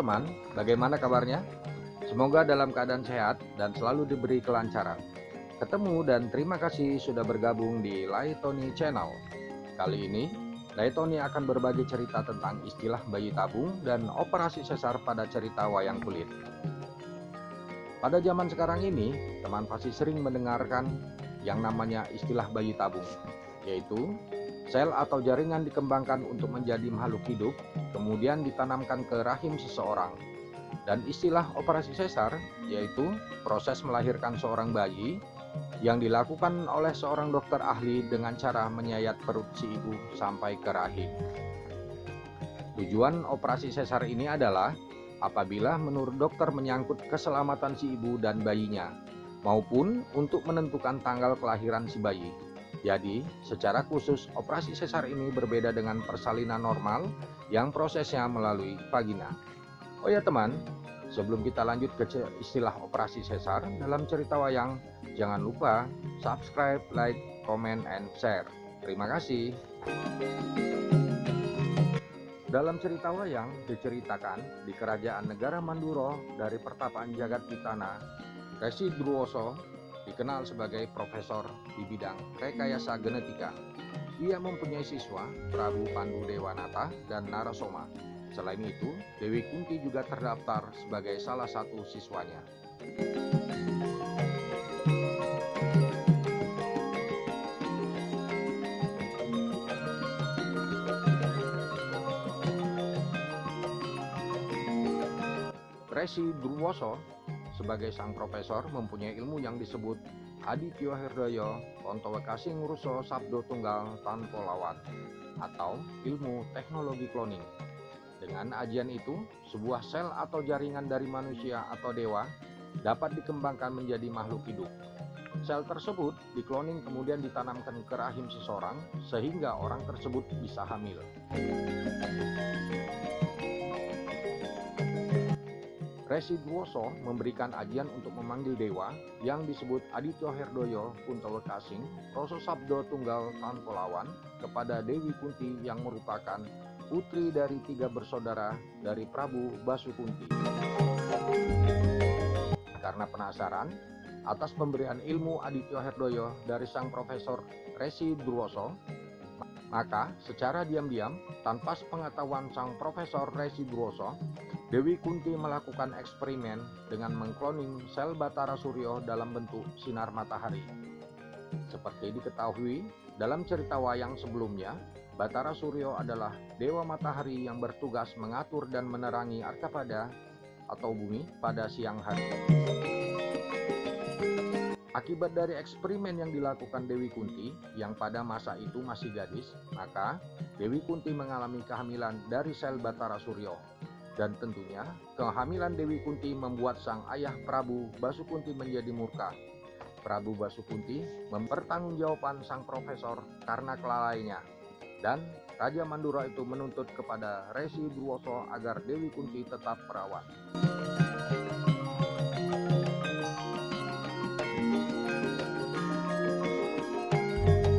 teman, bagaimana kabarnya? Semoga dalam keadaan sehat dan selalu diberi kelancaran. Ketemu dan terima kasih sudah bergabung di Laitoni Channel. Kali ini, Laitoni akan berbagi cerita tentang istilah bayi tabung dan operasi sesar pada cerita wayang kulit. Pada zaman sekarang ini, teman pasti sering mendengarkan yang namanya istilah bayi tabung, yaitu sel atau jaringan dikembangkan untuk menjadi makhluk hidup, kemudian ditanamkan ke rahim seseorang. Dan istilah operasi sesar, yaitu proses melahirkan seorang bayi yang dilakukan oleh seorang dokter ahli dengan cara menyayat perut si ibu sampai ke rahim. Tujuan operasi sesar ini adalah apabila menurut dokter menyangkut keselamatan si ibu dan bayinya, maupun untuk menentukan tanggal kelahiran si bayi. Jadi, secara khusus operasi sesar ini berbeda dengan persalinan normal yang prosesnya melalui vagina. Oh ya teman, sebelum kita lanjut ke istilah operasi sesar dalam cerita wayang, jangan lupa subscribe, like, comment, and share. Terima kasih. Dalam cerita wayang diceritakan di kerajaan negara Manduro dari pertapaan Jagat Pitana, Resi Druoso dikenal sebagai profesor di bidang rekayasa genetika. Ia mempunyai siswa Prabu Pandu Dewanata dan Narasoma. Selain itu, Dewi Kunti juga terdaftar sebagai salah satu siswanya. Resi Druwoso sebagai sang profesor mempunyai ilmu yang disebut Aditya Hridaya Kontowekasing Ruso Sabdo Tunggal Tanpa Lawan atau ilmu teknologi cloning. Dengan ajian itu, sebuah sel atau jaringan dari manusia atau dewa dapat dikembangkan menjadi makhluk hidup. Sel tersebut dikloning kemudian ditanamkan ke rahim seseorang sehingga orang tersebut bisa hamil. Resi Druoso memberikan ajian untuk memanggil dewa yang disebut Aditya Hridaya Kontowekasing Ruso Sabdo Tunggal Tanpa Lawan kepada Dewi Kunti yang merupakan putri dari 3 bersaudara dari Prabu Basukunti. Karena penasaran atas pemberian ilmu Aditya Hridaya dari sang profesor Resi Druoso, maka secara diam-diam tanpa sepengetahuan sang profesor Resi Druoso, Dewi Kunti melakukan eksperimen dengan mengkloning sel Batara Suryo dalam bentuk sinar matahari. Seperti diketahui dalam cerita wayang sebelumnya, Batara Suryo adalah dewa matahari yang bertugas mengatur dan menerangi Arkapada atau bumi pada siang hari. Akibat dari eksperimen yang dilakukan Dewi Kunti yang pada masa itu masih gadis, maka Dewi Kunti mengalami kehamilan dari sel Batara Suryo. Dan tentunya kehamilan Dewi Kunti membuat sang ayah Prabu Basukunti menjadi murka. Prabu Basukunti mempertanggungjawabkan sang profesor karena kelalaiannya. Dan Raja Mandura itu menuntut kepada Resi Druoso agar Dewi Kunti tetap perawan.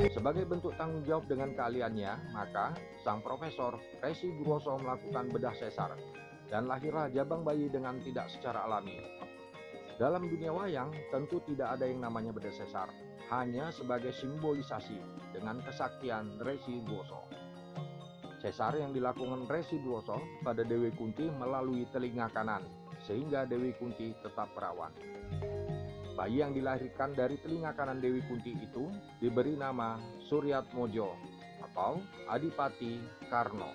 Sebagai bentuk tanggung jawab dengan keahliannya, maka sang profesor Resi Druoso melakukan bedah sesar dan lahirlah jabang bayi dengan tidak secara alami. Dalam dunia wayang tentu tidak ada yang namanya bedah sesar, hanya sebagai simbolisasi dengan kesaktian Resi Druoso. Sesar yang dilakukan Resi Druoso pada Dewi Kunti melalui telinga kanan, sehingga Dewi Kunti tetap perawan. Bayi yang dilahirkan dari telinga kanan Dewi Kunti itu diberi nama Suryatmojo atau Adipati Karno.